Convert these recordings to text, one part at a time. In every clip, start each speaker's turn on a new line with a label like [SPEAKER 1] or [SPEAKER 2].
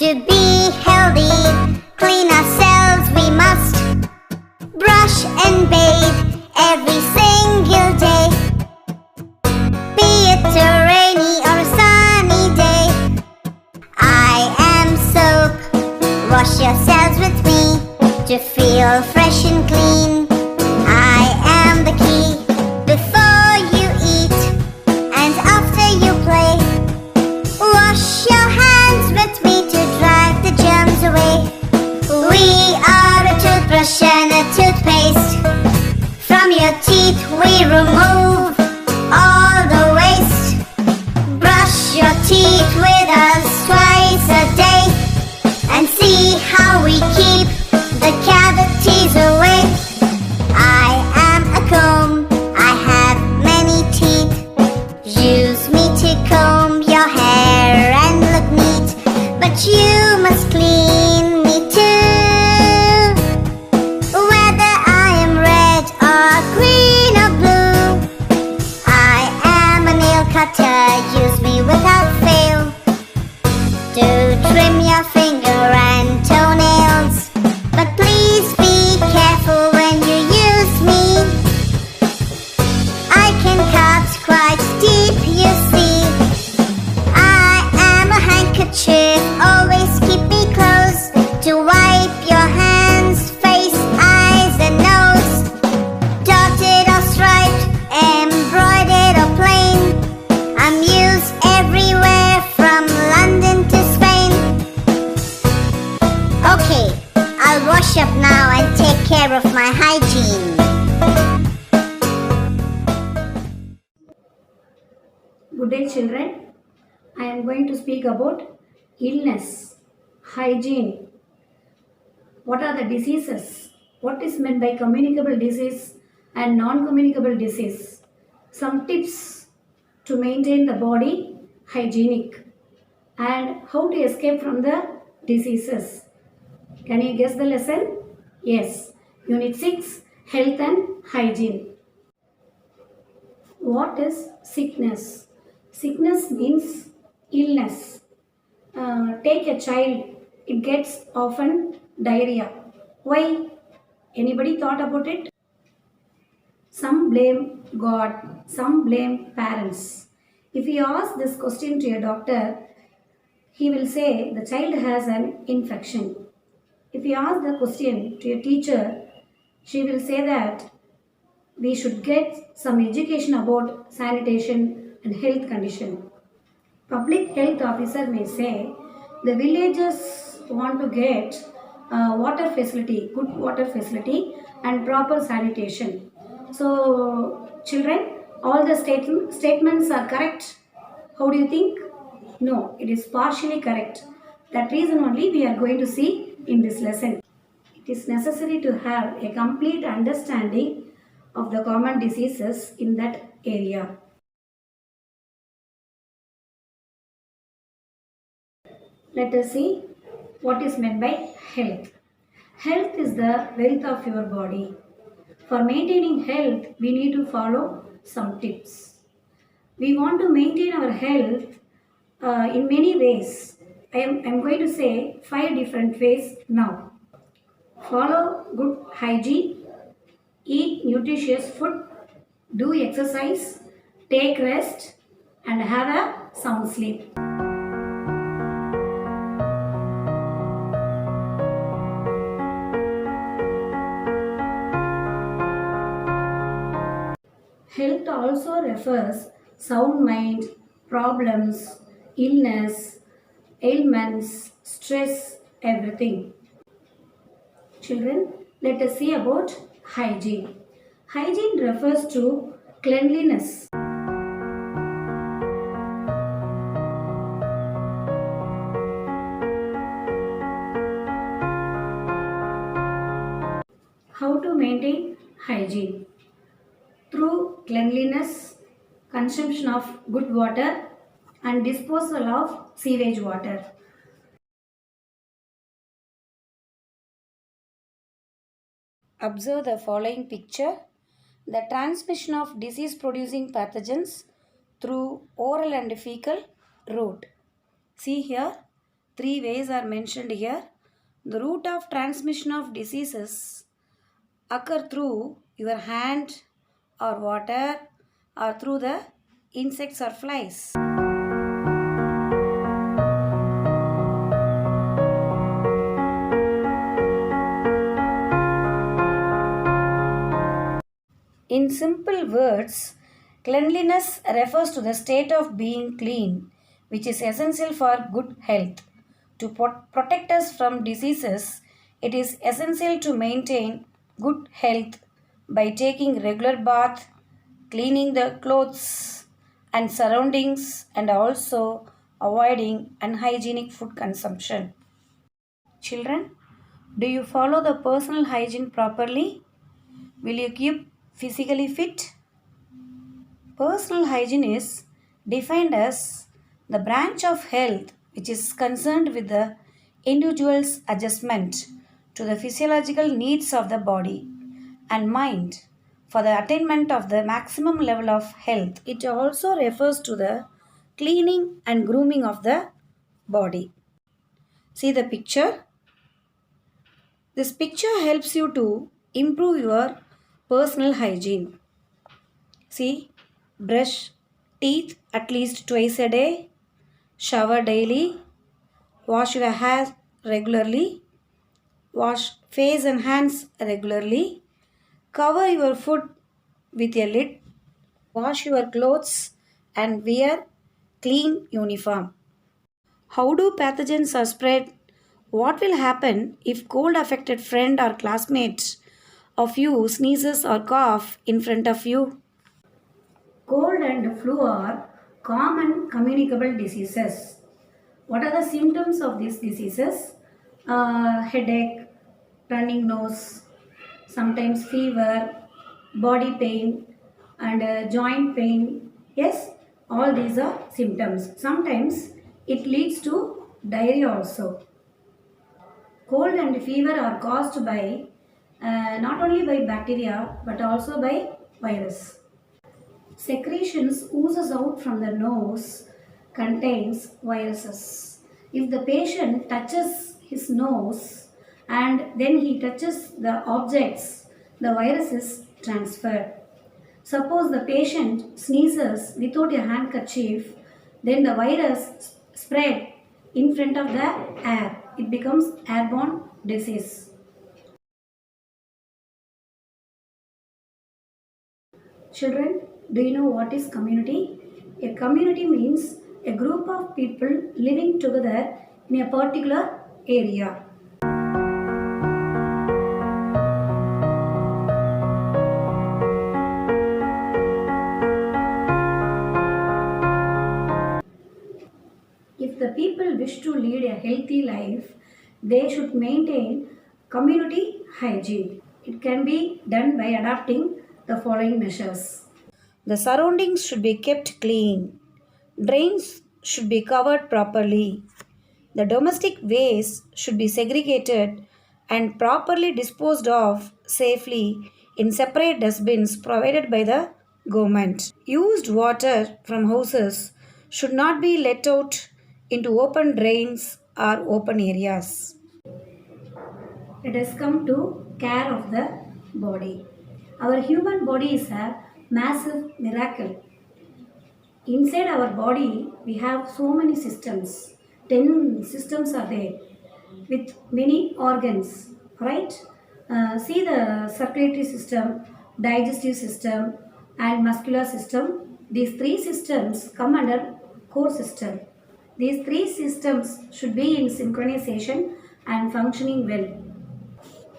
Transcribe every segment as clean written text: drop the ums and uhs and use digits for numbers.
[SPEAKER 1] To be healthy, clean ourselves we must. Brush and bathe every single day. Be it a rainy or a sunny day. I am soap. Wash yourselves with me to feel fresh and clean. I am the key. Before you eat and after you play, wash your hands with me to drive the germs away. We are a toothbrush and a toothpaste. From your teeth we remove all the waste. Brush your teeth with us twice a day and see how we keep the cavities away. I am a comb, I have many teeth. Use me to comb your hair and look neat, but you must clean me too. Whether I am red or green or blue, I am a nail cutter, use me without fail. Do trim your finger and toenails, but please be careful when you use me. I can cut quite deep, you see. I am a handkerchief, always keep me close to wipe your hands, face, eyes and nose. Dotted or striped, embroidered or plain, I'm used everywhere from London to Spain. Okay, I'll wash up now and take care of my hygiene.
[SPEAKER 2] Good day, children. I am going to speak about illness, hygiene. What are the diseases? What is meant by communicable disease and non-communicable disease? Some tips to maintain the body hygienic and how to escape from the diseases. Can you guess the lesson? Yes. Unit 6, Health and Hygiene. What is sickness? Sickness means illness. Take a child, it gets often diarrhea. Why? Anybody thought about it? Some blame God, some blame parents. If you ask this question to a doctor, he will say the child has an infection. If you ask the question to a teacher, she will say that we should get some education about sanitation and health condition. Public health officer may say the villagers want to get water facility, good water facility and proper sanitation. So children, all the statements are correct. How do you think? No, it is partially correct. That reason only we are going to see in this lesson. It is necessary to have a complete understanding of the common diseases in that area. Let us see what is meant by health. Health is the wealth of your body. For maintaining health, we need to follow some tips. We want to maintain our health in many ways. I am going to say 5 different ways now. Follow good hygiene, eat nutritious food, do exercise, take rest, and have a sound sleep. Health also refers sound mind, problems, illness, ailments, stress, everything. Children, let us see about hygiene. Hygiene refers to cleanliness. How to maintain hygiene? Through cleanliness, consumption of good water and disposal of sewage water. Observe the following picture. The transmission of disease-producing pathogens through oral and fecal route. See here, Three ways are mentioned here. The route of transmission of diseases occur through your hand or water or through the insects or flies. In simple words, cleanliness refers to the state of being clean, which is essential for good health. To protect us from diseases, it is essential to maintain good health by taking regular bath, cleaning the clothes and surroundings, and also avoiding unhygienic food consumption. Children, do you follow the personal hygiene properly? Will you keep physically fit? Personal hygiene is defined as the branch of health which is concerned with the individual's adjustment to the physiological needs of the body and mind for the attainment of the maximum level of health. It also refers to the cleaning and grooming of the body. See the picture. This picture helps you to improve your personal hygiene. See, brush teeth at least twice a day, shower daily, wash your hair regularly, wash face and hands regularly, cover your food with a lid, wash your clothes and wear clean uniform. How do pathogens are spread? What will happen if cold affected friend or classmate of you sneezes or cough in front of you? Cold and flu are common communicable diseases. What are the symptoms of these diseases? Headache, running nose, sometimes fever, body pain, and joint pain. Yes, all these are symptoms. Sometimes it leads to diarrhea also. Cold and fever are caused by not only by bacteria but also by virus. Secretions oozes out from the nose contains viruses. If the patient touches his nose and then he touches the objects, the virus is transferred. Suppose the patient sneezes without a handkerchief, then the virus spread in front of the air. It becomes airborne disease. Children, do you know what is community? A community means a group of people living together in a particular area. If the people wish to lead a healthy life, they should maintain community hygiene. It can be done by adopting the following measures. The surroundings should be kept clean. Drains should be covered properly. The domestic waste should be segregated and properly disposed of safely in separate dustbins provided by the government. Used water from houses should not be let out into open drains or open areas. Let us come to care of the body. Our human body is a massive miracle. Inside our body, we have so many systems. 10 systems are there with many organs, right? See the circulatory system, digestive system, and muscular system. These three systems come under core system. These three systems should be in synchronization and functioning well.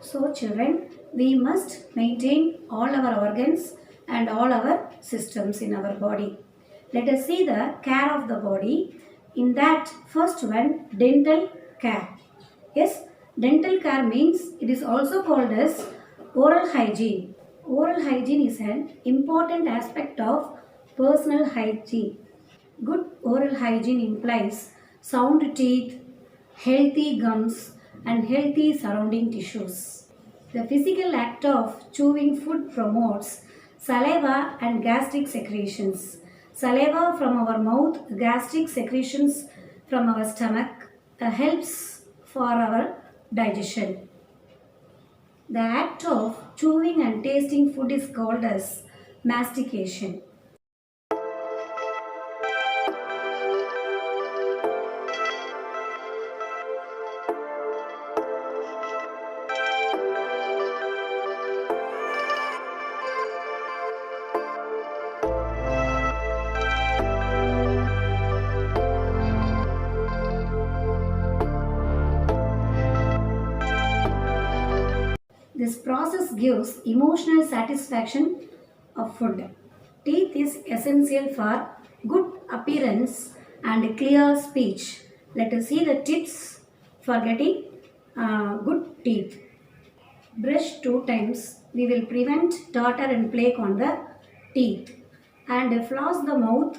[SPEAKER 2] So, children, we must maintain all our organs and all our systems in our body. Let us see the care of the body. In that, first one, dental care. Yes, dental care means it is also called as oral hygiene. Oral hygiene is an important aspect of personal hygiene. Good oral hygiene implies sound teeth, healthy gums, and healthy surrounding tissues. The physical act of chewing food promotes saliva and gastric secretions. Saliva from our mouth, gastric secretions from our stomach, helps for our digestion. The act of chewing and tasting food is called as mastication. This process gives emotional satisfaction of food. Teeth is essential for good appearance and clear speech. Let us see the tips for getting good teeth. Brush 2 times. We will prevent tartar and plaque on the teeth. And floss the mouth.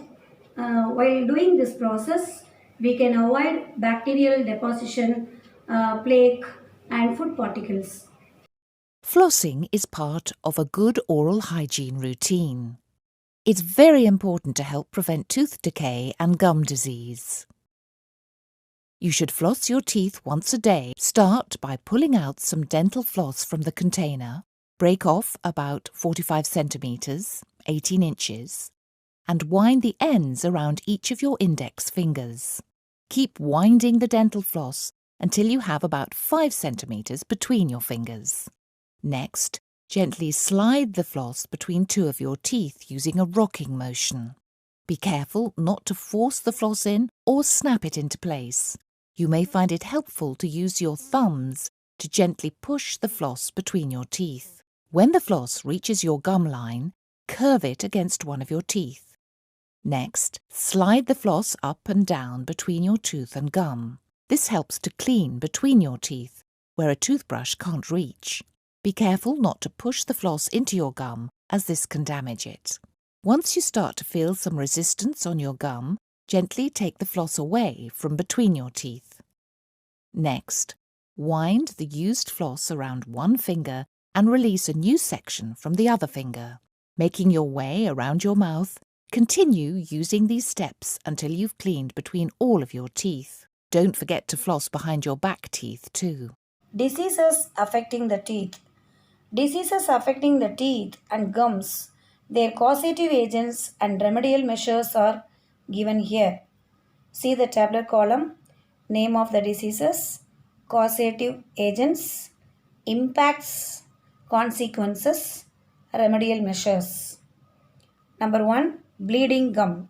[SPEAKER 2] While doing this process, we can avoid bacterial deposition, plaque, and food particles.
[SPEAKER 3] Flossing is part of a good oral hygiene routine. It's very important to help prevent tooth decay and gum disease. You should floss your teeth once a day. Start by pulling out some dental floss from the container, break off about 45 centimetres, 18 inches, and wind the ends around each of your index fingers. Keep winding the dental floss until you have about 5 centimetres between your fingers. Next, gently slide the floss between two of your teeth using a rocking motion. Be careful not to force the floss in or snap it into place. You may find it helpful to use your thumbs to gently push the floss between your teeth. When the floss reaches your gum line, curve it against one of your teeth. Next, slide the floss up and down between your tooth and gum. This helps to clean between your teeth, where a toothbrush can't reach. Be careful not to push the floss into your gum, as this can damage it. Once you start to feel some resistance on your gum, gently take the floss away from between your teeth. Next, wind the used floss around one finger and release a new section from the other finger. Making your way around your mouth, continue using these steps until you've cleaned between all of your teeth. Don't forget to floss behind your back teeth too.
[SPEAKER 2] Diseases affecting the teeth. Diseases affecting the teeth and gums, their causative agents and remedial measures are given here. See the tabular column, name of the diseases, causative agents, impacts, consequences, remedial measures. Number 1, bleeding gum.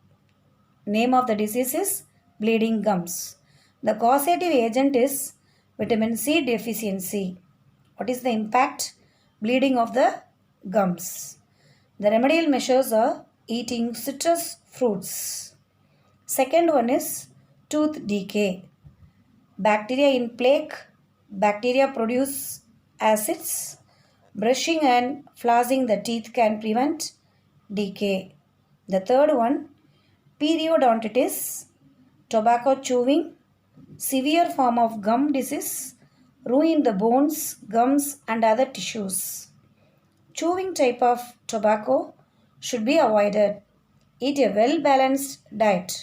[SPEAKER 2] Name of the disease is bleeding gums. The causative agent is vitamin C deficiency. What is the impact? Bleeding of the gums. The remedial measures are eating citrus fruits. Second one is tooth decay. Bacteria in plaque. Bacteria produce acids. Brushing and flossing the teeth can prevent decay. The third one, periodontitis, tobacco chewing, severe form of gum disease, ruin the bones, gums and other tissues. Chewing type of tobacco should be avoided. Eat a well-balanced diet.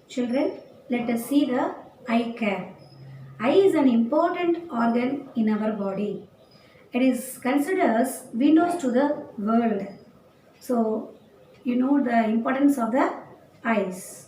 [SPEAKER 2] Children, let us see the eye care. Eye is an important organ in our body. It is considered as windows to the world. So, you know the importance of the eyes.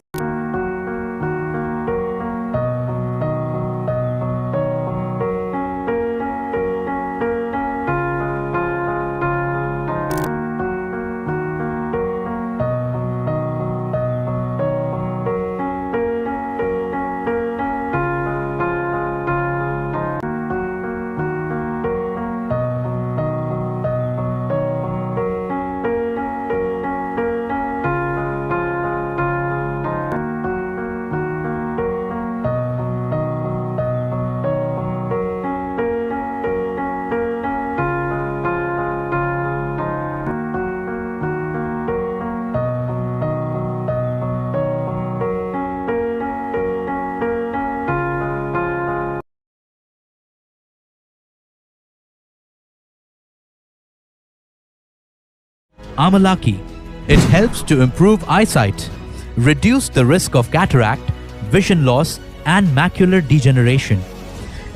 [SPEAKER 4] Amalaki. It helps to improve eyesight, reduce the risk of cataract, vision loss and macular degeneration.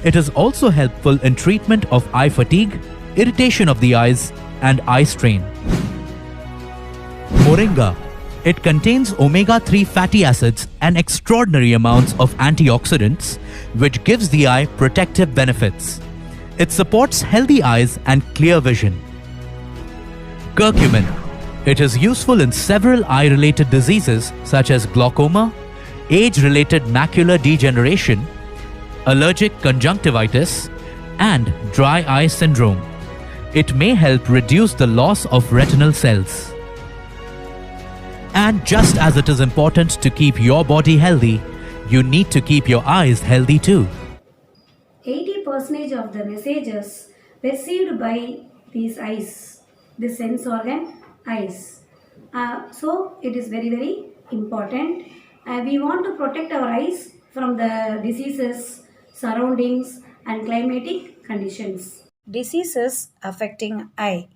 [SPEAKER 4] It is also helpful in treatment of eye fatigue, irritation of the eyes, and eye strain. Moringa. It contains omega-3 fatty acids and extraordinary amounts of antioxidants, which gives the eye protective benefits. It supports healthy eyes and clear vision. Curcumin. It is useful in several eye-related diseases such as glaucoma, age-related macular degeneration, allergic conjunctivitis, and dry eye syndrome. It may help reduce the loss of retinal cells. And just as it is important to keep your body healthy, you need to keep your eyes healthy too.
[SPEAKER 2] 80% of the messages perceived by these eyes, the sense organ, eyes. So it is very, very important. We want to protect our eyes from the diseases, surroundings, and climatic conditions. Diseases affecting eye.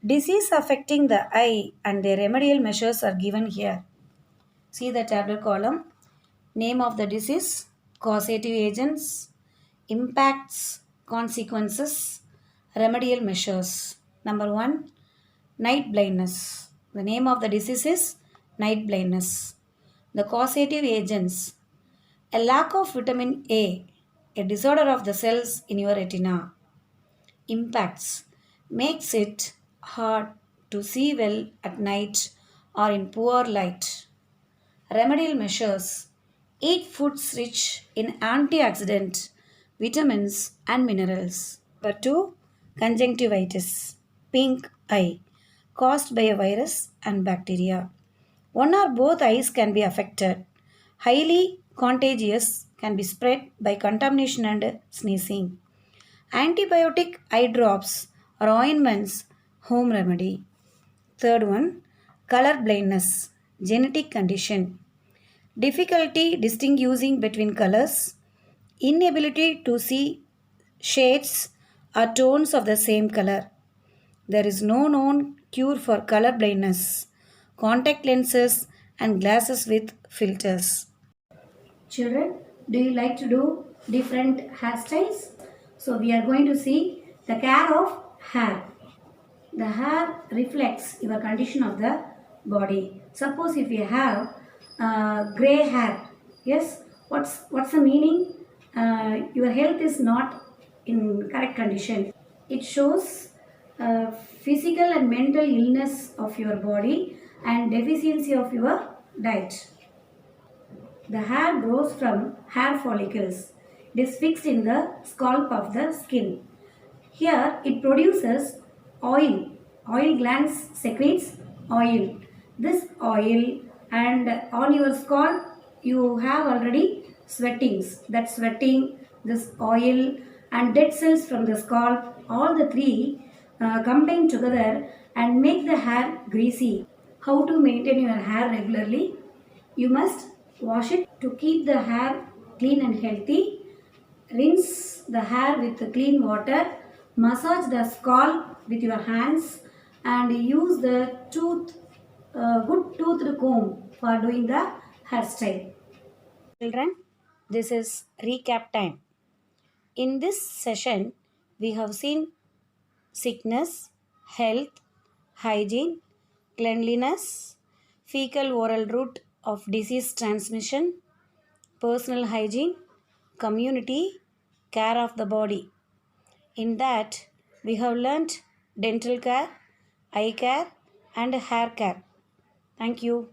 [SPEAKER 2] Disease affecting the eye and their remedial measures are given here. See the tabular column. Name of the disease, causative agents, impacts, consequences, remedial measures. Number 1, night blindness. The name of the disease is night blindness. The causative agents, a lack of vitamin A, a disorder of the cells in your retina. Impacts, makes it hard to see well at night or in poor light. Remedial measures, eat foods rich in antioxidant, vitamins and minerals. Number 2, conjunctivitis, pink eye, caused by a virus and bacteria. One or both eyes can be affected. Highly contagious, can be spread by contamination and sneezing. Antibiotic eye drops or ointments, home remedy. Third one, color blindness, genetic condition. Difficulty distinguishing between colors, inability to see shades or tones of the same color. There is no known cure for color blindness. Contact lenses and glasses with filters. Children, do you like to do different hairstyles? So we are going to see the care of hair. The hair reflects your condition of the body. Suppose if you have gray hair, yes, what's the meaning? Your health is not in correct condition. It shows physical and mental illness of your body and deficiency of your diet. The hair grows from hair follicles. It is fixed in the scalp of the skin. Here it produces oil. Oil glands secretes oil. This oil, and on your scalp you have already sweatings. That sweating, this oil and dead cells from the scalp, all the three combine together and make the hair greasy. How to maintain your hair regularly? You must wash it to keep the hair clean and healthy. Rinse the hair with clean water. Massage the scalp with your hands and use the good toothed comb for doing the hairstyle. Children, this is recap time. In this session, we have seen sickness, health, hygiene, cleanliness, fecal oral route of disease transmission, personal hygiene, community, care of the body. In that, we have learnt dental care, eye care, and hair care. Thank you.